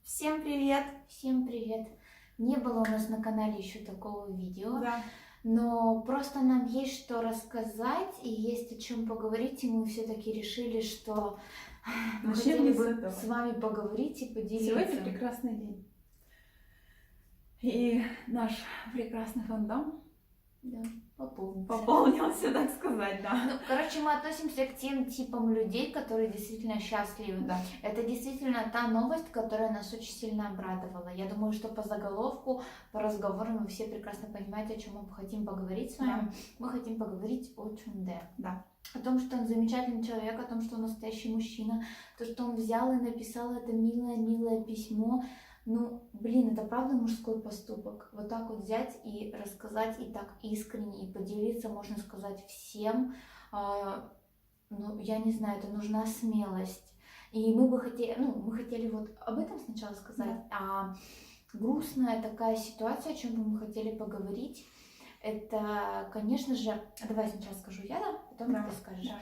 Всем привет! Всем привет! Не было у нас на канале еще такого видео, Да. но просто нам есть что рассказать и есть о чем поговорить, и мы все-таки решили, что мы Начнем хотели с бы этого. с вами поговорить и поделиться. Сегодня прекрасный день. И наш прекрасный фандом Да, пополнился. пополнился, так сказать, да. Ну, короче, мы относимся к тем типам людей, которые действительно счастливы. Да. Это действительно та новость, которая нас очень сильно обрадовала. Я думаю, что по заголовку, по разговорам вы все прекрасно понимаете, о чем мы хотим поговорить с вами. Да. Мы хотим поговорить о Чунде. Да. О том, что он замечательный человек, о том, что он настоящий мужчина, то, что он взял и написал это милое письмо. Ну, блин, это правда мужской поступок. Вот так вот взять и рассказать и так искренне, и поделиться, можно сказать, всем. Ну, я не знаю, это нужна смелость. И мы бы хотели, мы хотели вот об этом сначала сказать. А грустная такая ситуация, о чем бы мы хотели поговорить, это, конечно же, давай сначала скажу я, да, потом ты скажешь. Да.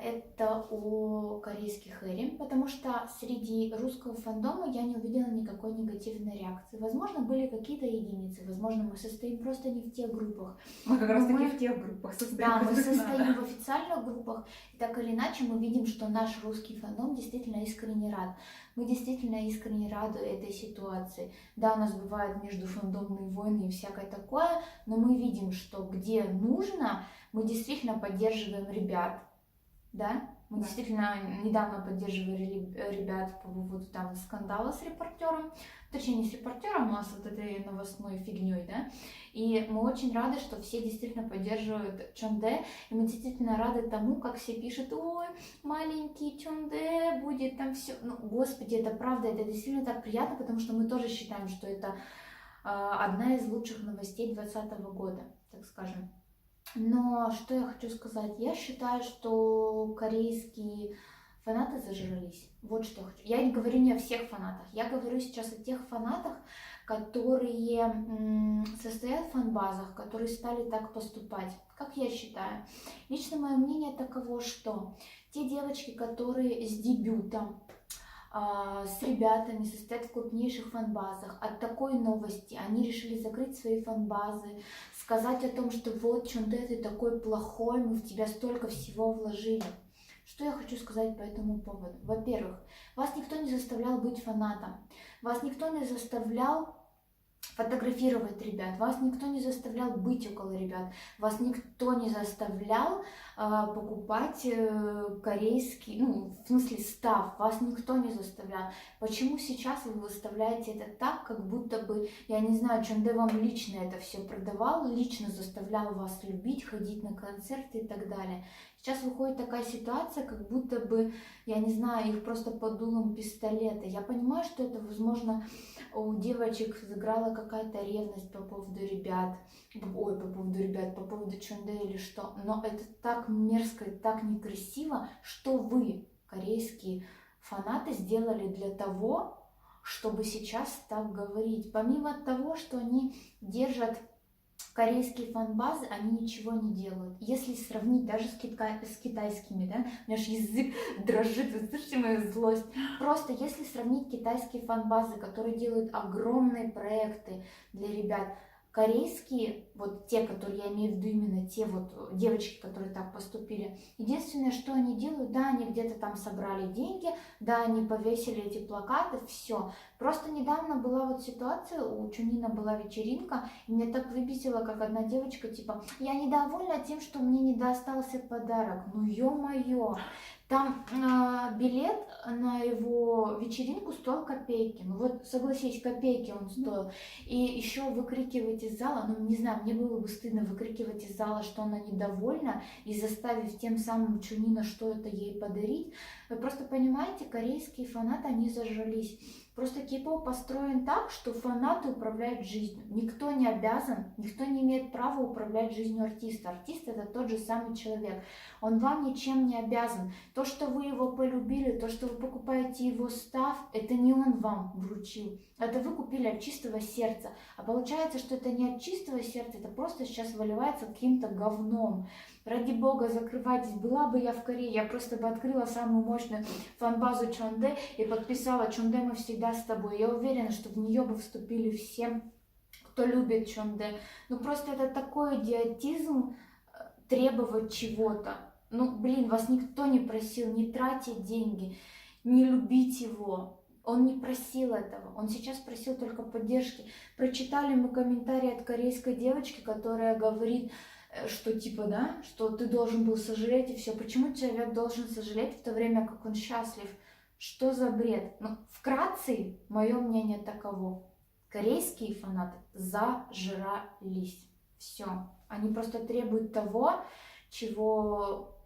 Это о корейских эри, потому что среди русского фандома я не увидела никакой негативной реакции. Возможно, были какие-то единицы, возможно, мы состоим просто не в тех группах. Мы как раз таки в тех группах состоим. Да, мы состоим в официальных группах, и так или иначе мы видим, что наш русский фандом действительно искренне рад. Мы действительно искренне рады этой ситуации. Да, у нас бывают междуфандомные войны и всякое такое, но мы видим, что где нужно, мы действительно поддерживаем ребят. Да? Мы действительно недавно поддерживали ребят по поводу там скандала с репортером, точнее не с репортером, а с вот этой новостной фигней, да. И мы очень рады, что все действительно поддерживают Чонде, и мы действительно рады тому, как все пишут: ой, маленький Чонде будет там все. Ну, господи, это правда, это действительно так приятно, потому что мы тоже считаем, что это одна из лучших новостей 2020 года, так скажем. Но что я хочу сказать? Я считаю, что корейские фанаты зажрались. Вот что я хочу. Я не говорю не о всех фанатах. Я говорю сейчас о тех фанатах, которые состоят в фан-базах, которые стали так поступать. Как я считаю? Лично мое мнение таково, что те девочки, которые с дебютом, с ребятами состоят в крупнейших фан-базах. От такой новости они решили закрыть свои фан-базы, сказать о том, что вот, Чонде, ты такой плохой, мы в тебя столько всего вложили. Что я хочу сказать по этому поводу? Во-первых, вас никто не заставлял быть фанатом, вас никто не заставлял фотографировать ребят, вас никто не заставлял быть около ребят, вас никто не заставлял покупать корейский, в смысле став, вас никто не заставлял. Почему сейчас вы выставляете это так, как будто бы, я не знаю, Чонде вам лично это все продавал, лично заставлял вас любить, ходить на концерты и так далее. Сейчас выходит такая ситуация, как будто бы, я не знаю, их просто под дулом пистолета. Я понимаю, что это, возможно, у девочек сыграла какая-то ревность по поводу ребят, по поводу Чонде или что. Но это так мерзко и так некрасиво, что вы, корейские фанаты, сделали для того, чтобы сейчас так говорить. Помимо того, что они держат корейские фан-базы, они ничего не делают. Если сравнить даже с китайскими, да, у меня аж язык дрожит, вы слышите мою злость. Просто если сравнить китайские фан-базы, которые делают огромные проекты для ребят, корейские, вот те, которые я имею в виду, именно те вот девочки, которые так поступили, единственное, что они делают, да, они где-то там собрали деньги, да, они повесили эти плакаты, все. Просто недавно была вот ситуация, у Чунина была вечеринка, и меня так выбесило, как одна девочка, типа, я недовольна тем, что мне не достался подарок. Ну ё-моё, там билет на его вечеринку стоил копейки. Ну вот согласись, копейки он стоил. И еще выкрикивать из зала, не знаю, мне было бы стыдно выкрикивать из зала, что она недовольна, и заставив тем самым Чунина что-то ей подарить. Вы просто понимаете, корейские фанаты, они зажрались. Просто кей-поп построен так, что фанаты управляют жизнью. Никто не обязан, никто не имеет права управлять жизнью артиста. Артист — это тот же самый человек. Он вам ничем не обязан. То, что вы его полюбили, то, что вы покупаете его став, это не он вам вручил. Это вы купили от чистого сердца. А получается, что это не от чистого сердца, это просто сейчас выливается каким-то говном. Ради бога, закрывайтесь. Была бы я в Корее, я просто бы открыла самую мощную фан-базу Чонде и подписала: Чонде, мы всегда всегда с тобой. Я уверена, что в нее бы вступили все, кто любит Чонде. Ну просто это такой идиотизм требовать чего-то. Ну, блин, вас никто не просил не тратить деньги, не любить его. Он не просил этого, он сейчас просил только поддержки. Прочитали мы комментарий от корейской девочки, которая говорит, что типа, да, что ты должен был сожалеть и все. Почему человек должен сожалеть в то время, как он счастлив? Что за бред? Ну, вкратце, мое мнение таково. Корейские фанаты зажрались. Все. Они просто требуют того, чего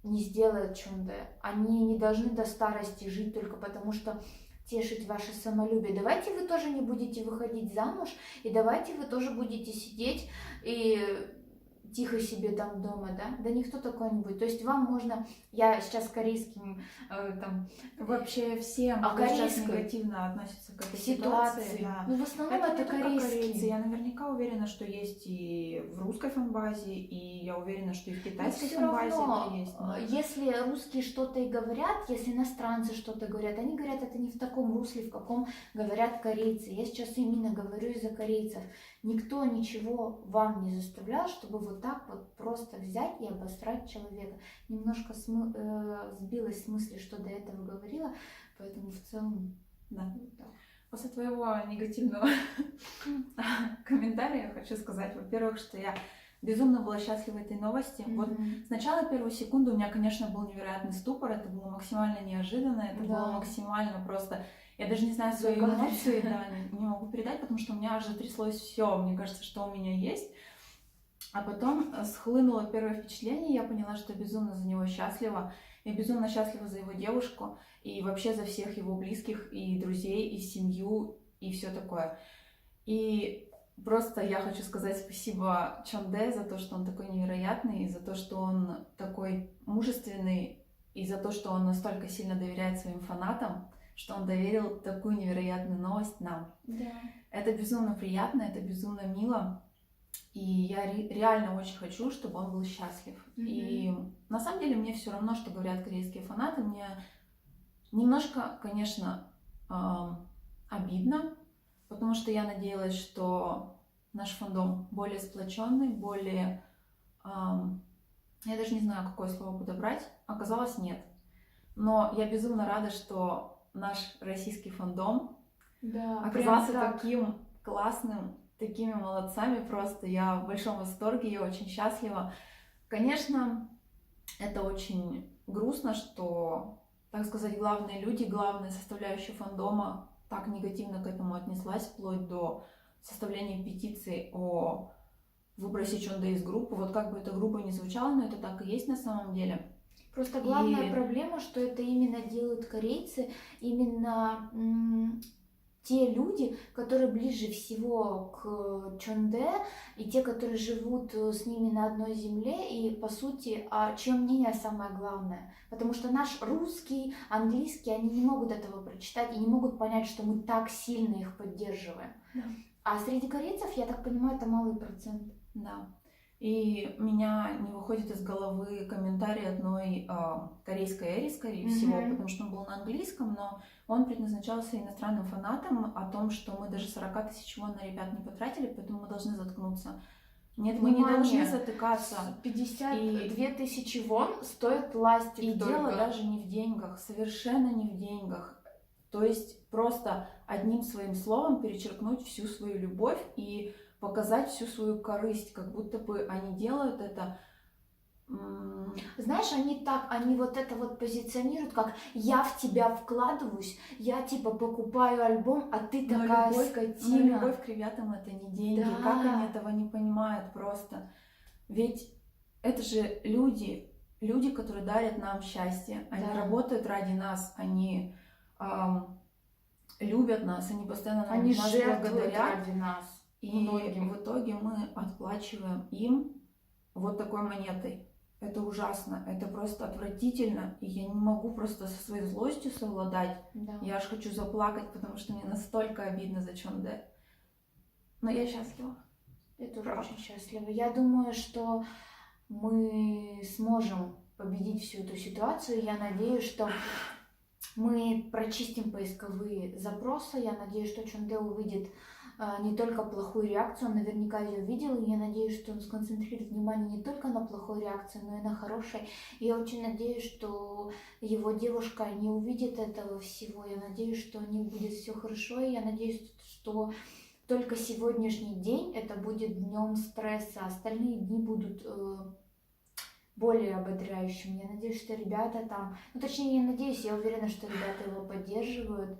не сделает Чонде. Они не должны до старости жить только потому, что тешить ваше самолюбие. Давайте вы тоже не будете выходить замуж, и давайте вы тоже будете сидеть и тихо себе там дома, да? Да никто такой не будет. То есть вам можно, я сейчас корейским там... Вообще все сейчас негативно относятся к этой ситуации. Да. Ну, в основном это корейцы. Я наверняка уверена, что есть и в русской фанбазе, и я уверена, что и в китайской фанбазе это есть. Но... Если русские что-то и говорят, если иностранцы что-то говорят, они говорят это не в таком русле, в каком говорят корейцы. Я сейчас именно говорю из-за корейцев. Никто ничего вам не заставлял, чтобы вот так вот просто взять и обосрать человека. Немножко сбилась с мысли, что до этого говорила, поэтому в целом... Да. После твоего негативного комментария хочу сказать, во-первых, что я безумно была счастлива этой новости. Вот сначала первую секунду у меня, конечно, был невероятный ступор, это было максимально неожиданно, это было максимально просто... Я даже не знаю свои эмоции, да, не могу передать, потому что у меня аж затряслось все, мне кажется, что у меня есть. А потом схлынуло первое впечатление, я поняла, что безумно за него счастлива. Я безумно счастлива за его девушку и вообще за всех его близких и друзей, и семью, и все такое. И просто я хочу сказать спасибо Чонде за то, что он такой невероятный, и за то, что он такой мужественный, и за то, что он настолько сильно доверяет своим фанатам, что он доверил такую невероятную новость нам. Да. Это безумно приятно, это безумно мило. И я реально очень хочу, чтобы он был счастлив. И на самом деле мне все равно, что говорят корейские фанаты. Мне немножко, конечно, обидно, потому что я надеялась, что наш фандом более сплоченный, более... я даже не знаю, какое слово подобрать. Оказалось, нет. Но я безумно рада, что наш российский фандом оказался таким классным, такими молодцами просто. Я в большом восторге, я очень счастлива. Конечно, это очень грустно, что, так сказать, главные люди, главная составляющая фандома так негативно к этому отнеслась, вплоть до составления петиции о выбросе Чонде из группы. Вот как бы эта группа ни звучала, но это так и есть на самом деле. Просто главная проблема, что это именно делают корейцы, именно те люди, которые ближе всего к Чонде, и те, которые живут с ними на одной земле, и по сути, чье мнение самое главное. Потому что наш русский, английский, они не могут этого прочитать и не могут понять, что мы так сильно их поддерживаем. Да. А среди корейцев, я так понимаю, это малый процент. Да. И меня не выходит из головы комментарий одной корейской Эри, скорее всего, потому что он был на английском, но он предназначался иностранным фанатам о том, что мы даже 40 тысяч вон на ребят не потратили, поэтому мы должны заткнуться. Нет, мы не должны затыкаться. 52 тысячи вон стоит ластик. И дело даже не в деньгах, совершенно не в деньгах. То есть просто одним своим словом перечеркнуть всю свою любовь и показать всю свою корысть, как будто бы они делают это... Знаешь, они вот это вот позиционируют, как я в тебя вкладываюсь, я типа покупаю альбом, а ты такая скотина. Но любовь к ребятам это не деньги, да. Как они этого не понимают просто? Ведь это же люди, которые дарят нам счастье, они работают ради нас, они любят нас, они постоянно они нас благодарят ради нас. И многим. В итоге мы отплачиваем им вот такой монетой. Это ужасно, это просто отвратительно, и я не могу просто со своей злостью совладать. Да. Я аж хочу заплакать, потому что мне настолько обидно за Чонде. Но я счастлива. Я тоже очень счастлива. Я думаю, что мы сможем победить всю эту ситуацию. Я надеюсь, что мы прочистим поисковые запросы. Я надеюсь, что Чонде увидит не только плохую реакцию, он наверняка ее видел, и я надеюсь, что он сконцентрирует внимание не только на плохой реакции, но и на хорошей. И я очень надеюсь, что его девушка не увидит этого всего. Я надеюсь, что у них будет все хорошо, и я надеюсь, что только сегодняшний день это будет днем стресса, а остальные дни будут более ободряющими. Я надеюсь, что ребята там, ну точнее, я надеюсь, я уверена, что ребята его поддерживают.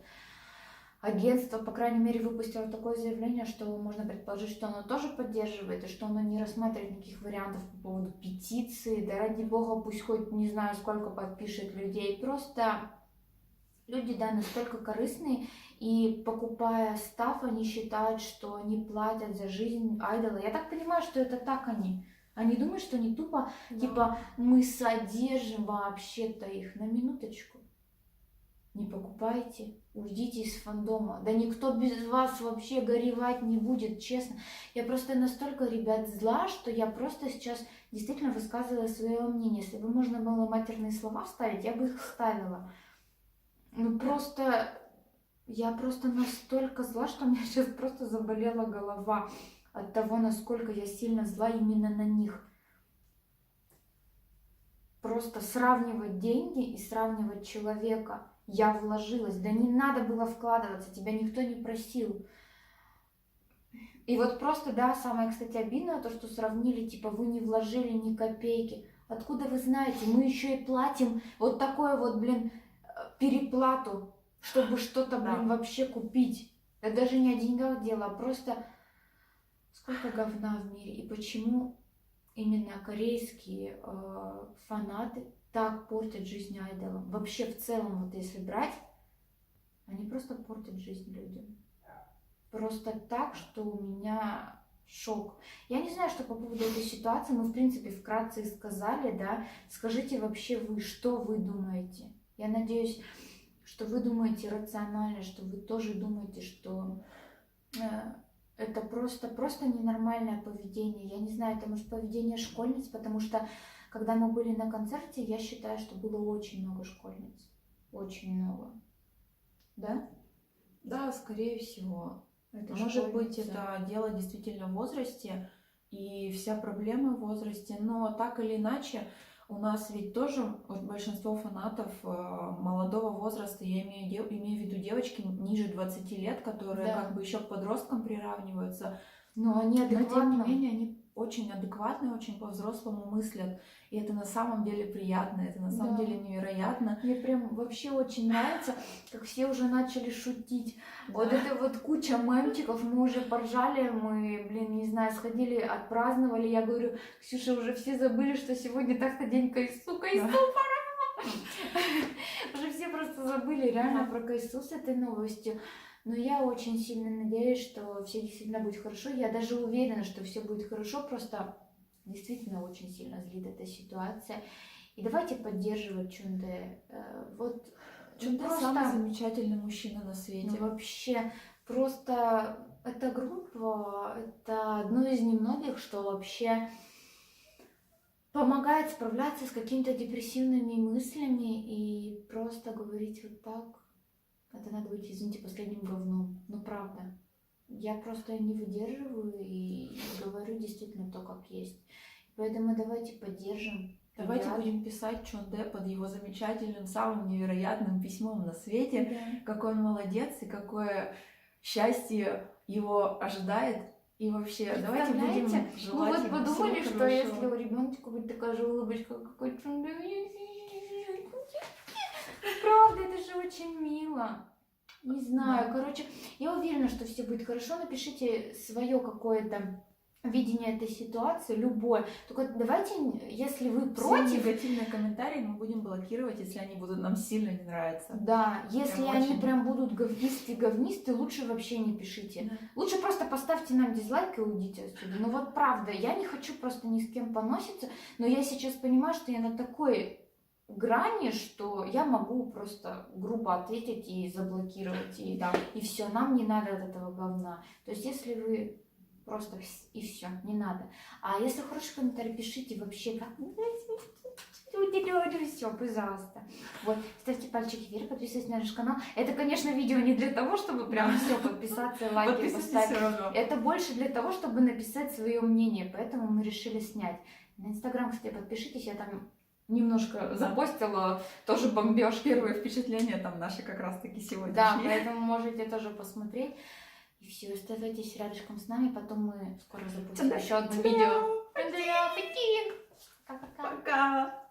Агентство, по крайней мере, выпустило такое заявление, что можно предположить, что оно тоже поддерживает, и что оно не рассматривает никаких вариантов по поводу петиции. Да ради бога, пусть хоть не знаю, сколько подпишет людей. Просто люди, да, настолько корыстные, и покупая став, они считают, что они платят за жизнь айдола. Я так понимаю, что это так они. Они думают, что не тупо, типа, мы содержим вообще-то их. На минуточку. Не покупайте, уйдите из фандома. Да никто без вас вообще горевать не будет, честно. Я просто настолько, ребят, зла, что я просто сейчас действительно высказываю свое мнение. Если бы можно было матерные слова вставить, я бы их вставила. Ну просто, я просто настолько зла, что у меня сейчас просто заболела голова от того, насколько я сильно зла именно на них. Просто сравнивать деньги и сравнивать человека. Я вложилась, да не надо было вкладываться, тебя никто не просил. И вот просто, да, самое, кстати, обидное, то, что сравнили, типа, вы не вложили ни копейки. Откуда вы знаете? Мы еще и платим вот такое вот, блин, переплату, чтобы что-то, блин, вообще купить. Это даже не о деньгах дело, а просто сколько говна в мире. И почему именно корейские фанаты так портят жизнь айдолам. Вообще в целом, вот если брать, они просто портят жизнь людям. Просто так, что у меня шок. Я не знаю, что по поводу этой ситуации, мы в принципе вкратце и сказали, да. Скажите вообще вы, что вы думаете? Я надеюсь, что вы думаете рационально, что вы тоже думаете, что это просто ненормальное поведение. Я не знаю, это может поведение школьниц, потому что когда мы были на концерте, я считаю, что было очень много школьниц. Очень много. Да? Да, скорее всего. Это может быть, школьницы. это дело действительно в возрасте, и вся проблема в возрасте, но так или иначе, у нас ведь тоже вот большинство фанатов молодого возраста, я имею в виду девочки ниже 20 лет, которые Да. как бы еще к подросткам приравниваются. Но они Но тем адекватно. не менее, они очень адекватные, очень по-взрослому мыслят. И это на самом деле приятно, это на самом Да. деле невероятно. Мне прям вообще очень нравится, как все уже начали шутить. Вот Да. это вот куча мемчиков, мы уже поржали, мы, блин, не знаю, сходили, отпраздновали. Я говорю, Ксюша, уже все забыли, что сегодня так-то день Кайсу, Уже все просто забыли реально про Кайсу с этой новостью. Но я очень сильно надеюсь, что все действительно будет хорошо. Я даже уверена, что все будет хорошо, просто действительно очень сильно злит эта ситуация. И давайте поддерживать Чунде. Вот Чунде просто самый замечательный мужчина на свете. ну, вообще, просто эта группа, это одно из немногих, что вообще помогает справляться с какими-то депрессивными мыслями и просто говорить вот так. Это надо быть, извините, последним говном. Ну, правда. Я просто не выдерживаю и говорю действительно то, как есть. Поэтому давайте поддержим. Давайте ребят. будем писать Чунде под его замечательным, самым невероятным письмом на свете. Да. Какой он молодец и какое счастье его ожидает. И вообще, давайте будем Представляете? желать Ну вот ему подумали, всего что хорошего. если у ребенка будет такая же улыбочка, какой Чунде. Ну правда, это же очень мило. Не знаю, Да. короче, я уверена, что все будет хорошо. Напишите свое какое-то видение этой ситуации, любое. Только давайте, если вы Все против, негативные комментарии мы будем блокировать, если они будут нам сильно не нравиться. да, если Прям они очень. прям будут говнисты, лучше вообще не пишите. Да. Лучше просто поставьте нам дизлайк и уйдите отсюда. Ну вот правда, я не хочу просто ни с кем поноситься, но я сейчас понимаю, что я на такой грани, что я могу просто грубо ответить и заблокировать, и, Да. и все, нам не надо от этого говна. То есть если вы просто и все, не надо. А если хороший комментарий, пишите вообще, как Все, пожалуйста. Вот, ставьте пальчики вверх, подписывайтесь на наш канал. Это, конечно, видео не для того, чтобы прям все подписаться, лайки Подписывайтесь поставить. всё равно. Это больше для того, чтобы написать свое мнение, поэтому мы решили снять. На Инстаграм, кстати, подпишитесь, я там немножко запостила тоже бомбеж. Первые впечатления там наши как раз таки сегодня. Да, поэтому можете тоже посмотреть. И все, оставайтесь рядышком с нами, потом мы скоро запустим еще одно видео. Пока-пока. Пока!